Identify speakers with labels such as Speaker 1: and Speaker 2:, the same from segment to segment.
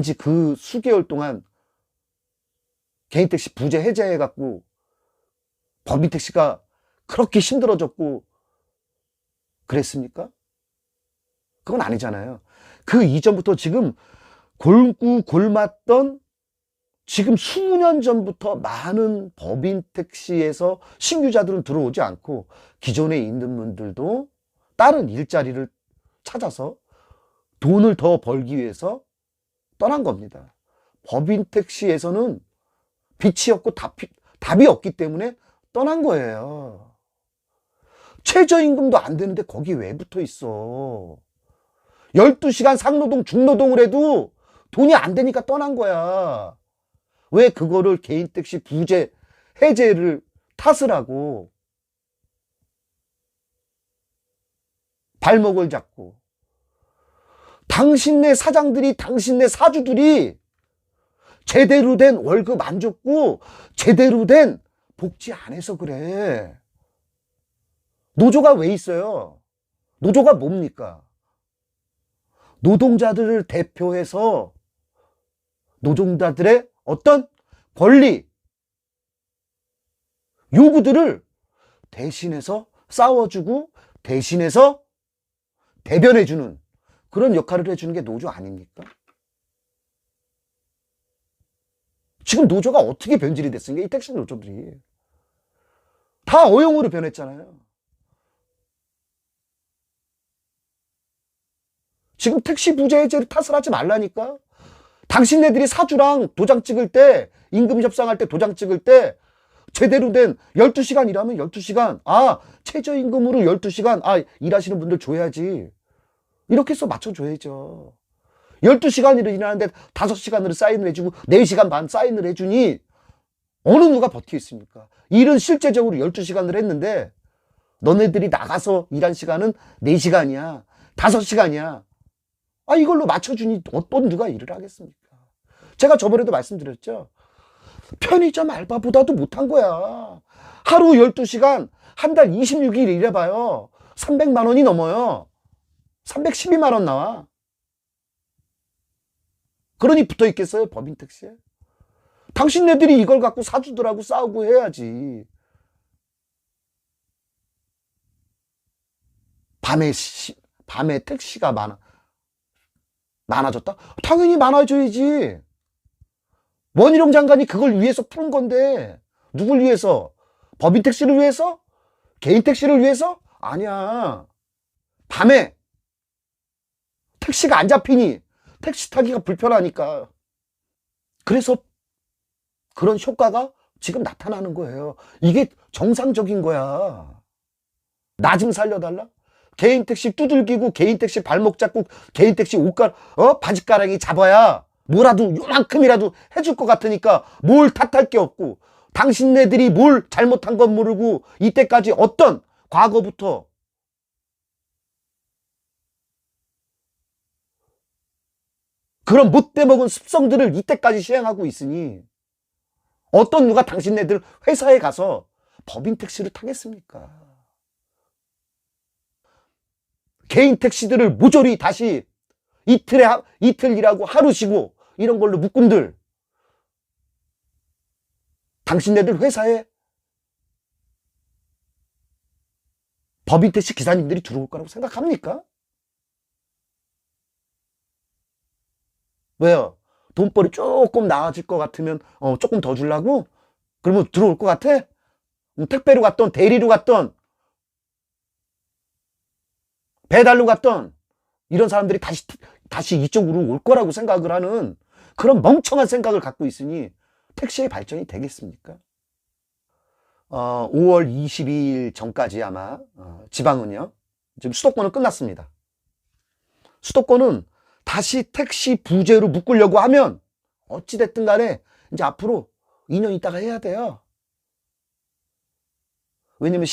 Speaker 1: 단지 그 수개월 동안 개인택시 부재 해제해갖고 법인택시가 그렇게 힘들어졌고 그랬습니까? 그건 아니잖아요. 그 이전부터 지금 골고 골맞던 지금 수년 전부터 많은 법인택시에서 신규자들은 들어오지 않고 기존에 있는 분들도 다른 일자리를 찾아서 돈을 더 벌기 위해서 떠난 겁니다. 법인택시에서는 빛이 없고 답이 없기 때문에 떠난 거예요. 최저임금도 안 되는데 거기 왜 붙어 있어? 12시간 상노동, 중노동을 해도 돈이 안 되니까 떠난 거야. 왜 그거를 개인택시 부재, 해제를 탓을 하고 발목을 잡고 당신네 사장들이, 당신네 사주들이 제대로 된 월급 안 줬고 제대로 된 복지 안 해서 그래. 노조가 왜 있어요? 노조가 뭡니까? 노동자들을 대표해서 노동자들의 어떤 권리, 요구들을 대신해서 싸워주고 대신해서 대변해주는 그런 역할을 해주는 게 노조 아닙니까? 지금 노조가 어떻게 변질이 됐습니까? 이 택시 노조들이. 다 어용으로 변했잖아요. 지금 택시 부재 해제를 탓을 하지 말라니까. 당신네들이 사주랑 도장 찍을 때, 임금 협상할 때 도장 찍을 때 제대로 된 12시간 일하면 12시간, 최저임금으로 12시간, 일하시는 분들 줘야지. 이렇게 해서 맞춰줘야죠. 12시간을 일하는데 5시간으로 사인을 해주고 4시간 반 사인을 해주니 어느 누가 버티고 있습니까? 일은 실제적으로 12시간을 했는데 너네들이 나가서 일한 시간은 4시간이야. 5시간이야. 이걸로 맞춰주니 어떤 누가 일을 하겠습니까? 제가 저번에도 말씀드렸죠. 편의점 알바보다도 못한 거야. 하루 12시간, 한 달 26일 일해봐요. 300만 원이 넘어요. 312만 원 나와. 그러니 붙어 있겠어요, 법인택시에? 당신네들이 이걸 갖고 사주들하고 싸우고 해야지. 밤에 택시가 많아졌다? 당연히 많아져야지. 원희룡 장관이 그걸 위해서 푸는 건데, 누굴 위해서? 법인택시를 위해서? 개인택시를 위해서? 아니야. 밤에 택시가 안 잡히니 택시 타기가 불편하니까. 그래서 그런 효과가 지금 나타나는 거예요. 이게 정상적인 거야. 나 좀 살려달라? 개인택시 두들기고 개인택시 발목 잡고 개인택시 바지가랑이 잡아야 뭐라도 요만큼이라도 해줄 것 같으니까 뭘 탓할 게 없고 당신네들이 뭘 잘못한 건 모르고 이때까지 어떤 과거부터 그런 못돼 먹은 습성들을 이때까지 시행하고 있으니 어떤 누가 당신네들 회사에 가서 법인 택시를 타겠습니까? 개인 택시들을 모조리 다시 이틀 일하고 하루 쉬고 이런 걸로 묶음들 당신네들 회사에 법인 택시 기사님들이 들어올 거라고 생각합니까? 왜요? 돈벌이 조금 나아질 것 같으면 조금 더 주려고? 그러면 들어올 것 같아? 택배로 갔던 대리로 갔던 배달로 갔던 이런 사람들이 다시 이쪽으로 올 거라고 생각을 하는 그런 멍청한 생각을 갖고 있으니 택시의 발전이 되겠습니까? 5월 22일 전까지 아마 지방은요. 지금 수도권은 끝났습니다. 수도권은 다시 택시 부재로 묶으려고 하면 어찌됐든 간에 이제 앞으로 2년 있다가 해야 돼요. 왜냐면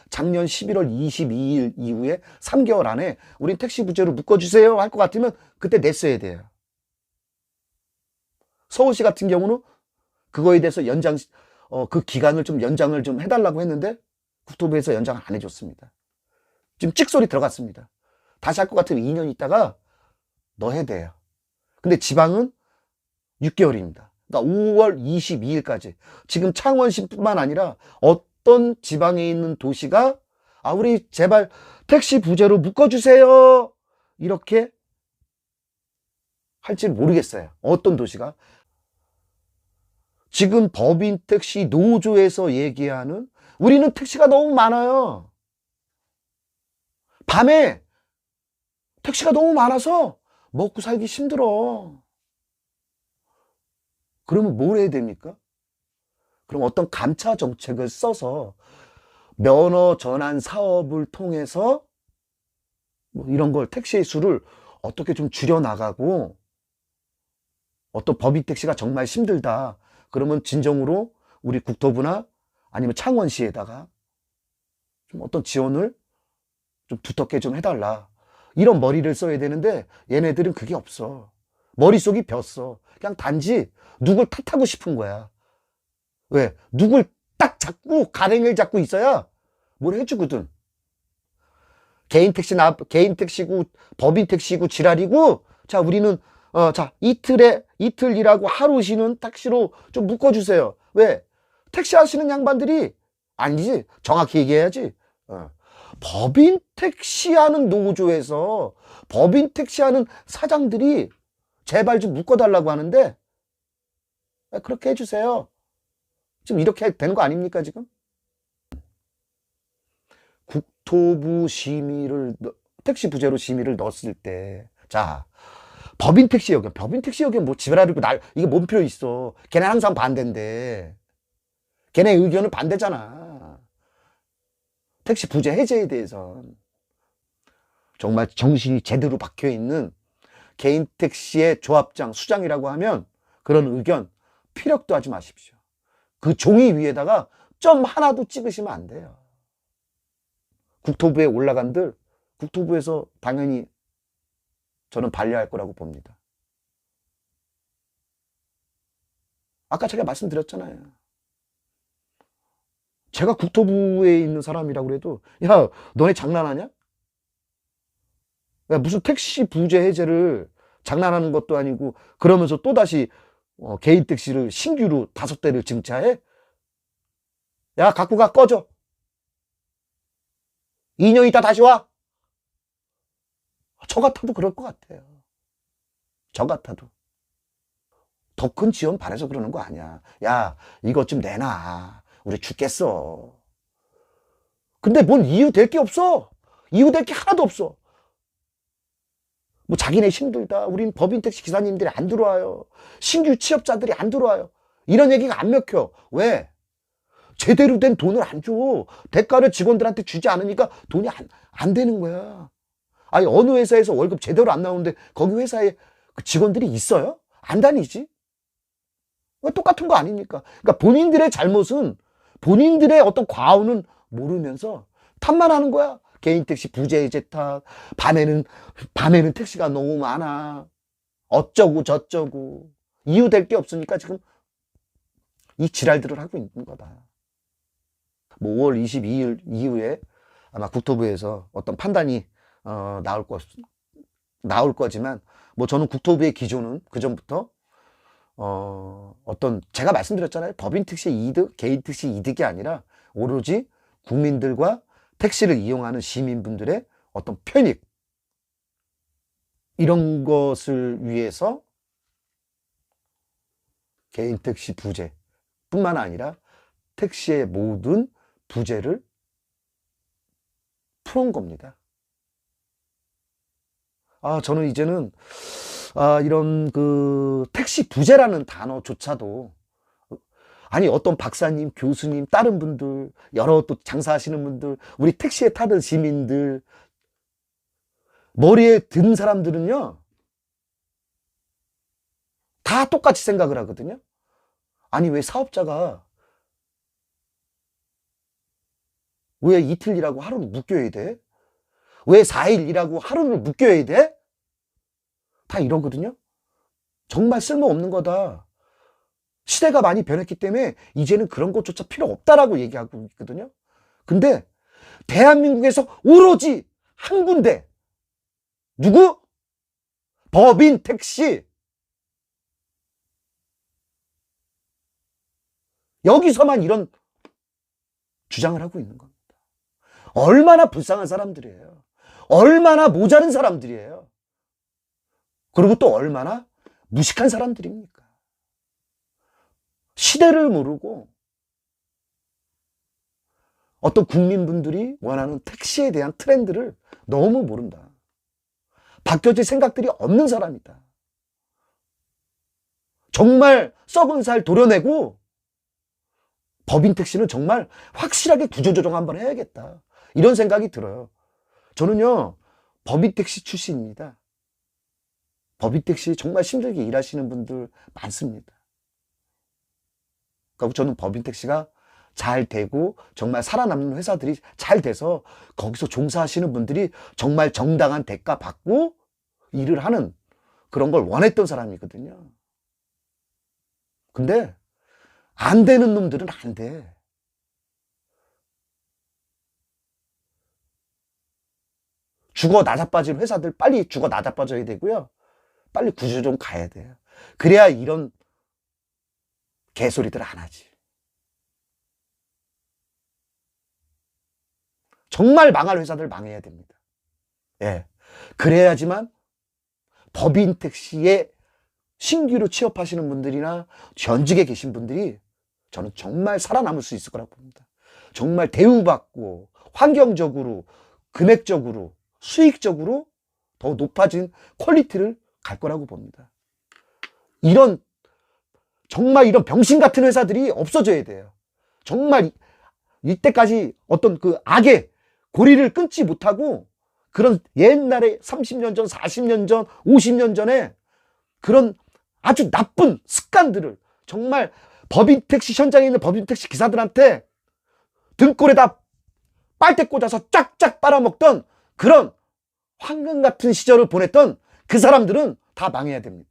Speaker 1: 작년 11월 22일 이후에 3개월 안에 우린 택시 부재로 묶어주세요 할 것 같으면 그때 냈어야 돼요. 서울시 같은 경우는 그거에 대해서 그 기간을 좀 연장을 좀 해달라고 했는데 국토부에서 연장을 안 해줬습니다. 지금 찍소리 들어갔습니다. 다시 할 것 같으면 2년 있다가 너 해야 돼요. 근데 지방은 6개월입니다. 그러니까 5월 22일까지. 지금 창원시뿐만 아니라 어떤 지방에 있는 도시가 우리 제발 택시 부재로 묶어주세요. 이렇게 할지 모르겠어요. 어떤 도시가. 지금 법인 택시 노조에서 얘기하는 우리는 택시가 너무 많아요. 밤에 택시가 너무 많아서 먹고 살기 힘들어. 그러면 뭘 해야 됩니까? 그럼 어떤 감차 정책을 써서 면허 전환 사업을 통해서 뭐 이런 걸 택시의 수를 어떻게 좀 줄여나가고, 어떤 법인 택시가 정말 힘들다. 그러면 진정으로 우리 국토부나 아니면 창원시에다가 좀 어떤 지원을 좀 두텁게 좀 해달라. 이런 머리를 써야 되는데 얘네들은 그게 없어. 머릿속이 비었어. 그냥 단지 누굴 탓하고 싶은 거야. 왜? 누굴 딱 잡고 가랭이를 잡고 있어야 뭘 해주거든. 개인 택시고 법인 택시고 지랄이고, 자 우리는 자 이틀 일하고 하루 쉬는 택시로 좀 묶어주세요. 왜? 택시 하시는 양반들이 아니지, 정확히 얘기해야지. 법인 택시하는 노조에서 법인 택시하는 사장들이 제발 좀 묶어달라고 하는데 그렇게 해주세요. 지금 이렇게 되는 거 아닙니까 지금? 국토부 심의를 택시 부재로 심의를 넣었을 때, 자 법인 택시 의견 뭐 지랄이고 이게 뭔 필요 있어. 걔네 항상 반대인데, 걔네 의견은 반대잖아. 택시 부재 해제에 대해선 정말 정신이 제대로 박혀있는 개인 택시의 조합장, 수장이라고 하면 그런 의견 피력도 하지 마십시오. 그 종이 위에다가 점 하나도 찍으시면 안 돼요. 국토부에 올라간들 국토부에서 당연히 저는 반려할 거라고 봅니다. 아까 제가 말씀드렸잖아요. 제가 국토부에 있는 사람이라고 그래도 야 너네 장난하냐? 야, 무슨 택시 부재 해제를 장난하는 것도 아니고 그러면서 또다시 개인 택시를 신규로 5대를 증차해? 야 갖고 가, 꺼져. 2년 있다 다시 와. 저 같아도 그럴 것 같아요. 저 같아도. 더 큰 지원 바래서 그러는 거 아니야. 야 이것 좀 내놔. 우리 죽겠어. 근데 뭔 이유 될 게 없어. 이유 될 게 하나도 없어. 뭐 자기네 힘들다. 우린 법인 택시 기사님들이 안 들어와요. 신규 취업자들이 안 들어와요. 이런 얘기가 안 먹혀. 왜? 제대로 된 돈을 안 줘. 대가를 직원들한테 주지 않으니까 돈이 안 되는 거야. 아니 어느 회사에서 월급 제대로 안 나오는데 거기 회사에 그 직원들이 있어요? 안 다니지? 똑같은 거 아닙니까? 그러니까 본인들의 잘못은, 본인들의 어떤 과오는 모르면서 탓만 하는 거야. 개인 택시 부재 해제 탓, 밤에는 택시가 너무 많아, 어쩌고 저쩌고. 이유 될 게 없으니까 지금 이 지랄들을 하고 있는 거다. 뭐 5월 22일 이후에 아마 국토부에서 어떤 판단이 나올 거지만, 뭐 저는 국토부의 기조는 그전부터 어떤 제가 말씀드렸잖아요. 법인 택시의 이득, 개인 택시 이득이 아니라 오로지 국민들과 택시를 이용하는 시민분들의 어떤 편익, 이런 것을 위해서 개인 택시 부재 뿐만 아니라 택시의 모든 부재를 풀어온 겁니다. 저는 이제는 이런 그 택시 부재라는 단어조차도, 아니 어떤 박사님, 교수님, 다른 분들, 여러 또 장사하시는 분들, 우리 택시에 타던 시민들, 머리에 든 사람들은요 다 똑같이 생각을 하거든요. 아니 왜 사업자가 왜 이틀 일하고 하루를 묶여야 돼? 왜 4일 일하고 하루를 묶여야 돼? 다 이러거든요. 정말 쓸모없는 거다. 시대가 많이 변했기 때문에 이제는 그런 것조차 필요 없다라고 얘기하고 있거든요. 근데 대한민국에서 오로지 한 군데, 누구? 법인 택시. 여기서만 이런 주장을 하고 있는 겁니다. 얼마나 불쌍한 사람들이에요. 얼마나 모자른 사람들이에요. 그리고 또 얼마나 무식한 사람들입니까? 시대를 모르고 어떤 국민분들이 원하는 택시에 대한 트렌드를 너무 모른다. 바뀌어질 생각들이 없는 사람이다. 정말 썩은 살 도려내고 법인 택시는 정말 확실하게 구조조정 한번 해야겠다. 이런 생각이 들어요. 저는요, 법인 택시 출신입니다. 법인 택시 정말 힘들게 일하시는 분들 많습니다. 그리고 저는 법인 택시가 잘 되고 정말 살아남는 회사들이 잘 돼서 거기서 종사하시는 분들이 정말 정당한 대가 받고 일을 하는 그런 걸 원했던 사람이거든요. 근데 안 되는 놈들은 안 돼. 죽어 나자빠질 회사들 빨리 죽어 나자빠져야 되고요. 빨리 구조조정 가야 돼요. 그래야 이런 개소리들 안 하지. 정말 망할 회사들 망해야 됩니다. 예. 그래야지만 법인 택시에 신규로 취업하시는 분들이나 전직에 계신 분들이 저는 정말 살아남을 수 있을 거라고 봅니다. 정말 대우받고 환경적으로, 금액적으로, 수익적으로 더 높아진 퀄리티를 갈 거라고 봅니다. 정말 이런 병신 같은 회사들이 없어져야 돼요. 정말 이때까지 어떤 그 악의 고리를 끊지 못하고 그런 옛날에 30년 전, 40년 전, 50년 전에 그런 아주 나쁜 습관들을 정말 법인 택시 현장에 있는 법인 택시 기사들한테 등골에다 빨대 꽂아서 쫙쫙 빨아먹던 그런 황금 같은 시절을 보냈던 그 사람들은 다 망해야 됩니다.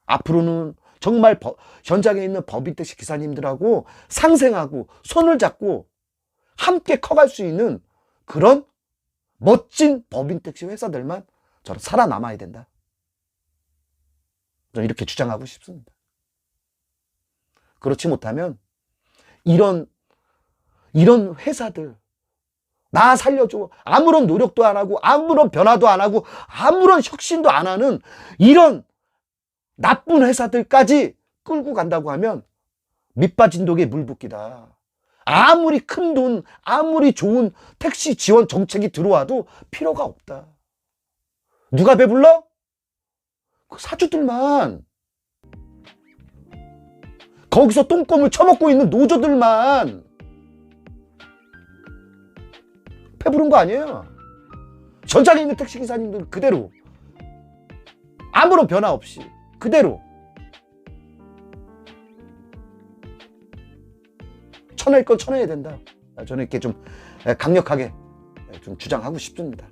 Speaker 1: 앞으로는 정말 현장에 있는 법인 택시 기사님들하고 상생하고 손을 잡고 함께 커갈 수 있는 그런 멋진 법인 택시 회사들만 저는 살아남아야 된다. 저는 이렇게 주장하고 싶습니다. 그렇지 못하면 이런 회사들 나 살려줘 아무런 노력도 안 하고 아무런 변화도 안 하고 아무런 혁신도 안 하는 이런 나쁜 회사들까지 끌고 간다고 하면 밑빠진 독에 물 붓기다. 아무리 큰 돈, 아무리 좋은 택시 지원 정책이 들어와도 필요가 없다. 누가 배불러? 그 사주들만. 거기서 똥꼬물 쳐먹고 있는 노조들만 배부른 거 아니에요. 현장에 있는 택시기사님들 그대로 아무런 변화 없이 그대로 쳐낼 건 쳐내야 된다. 저는 이렇게 좀 강력하게 좀 주장하고 싶습니다.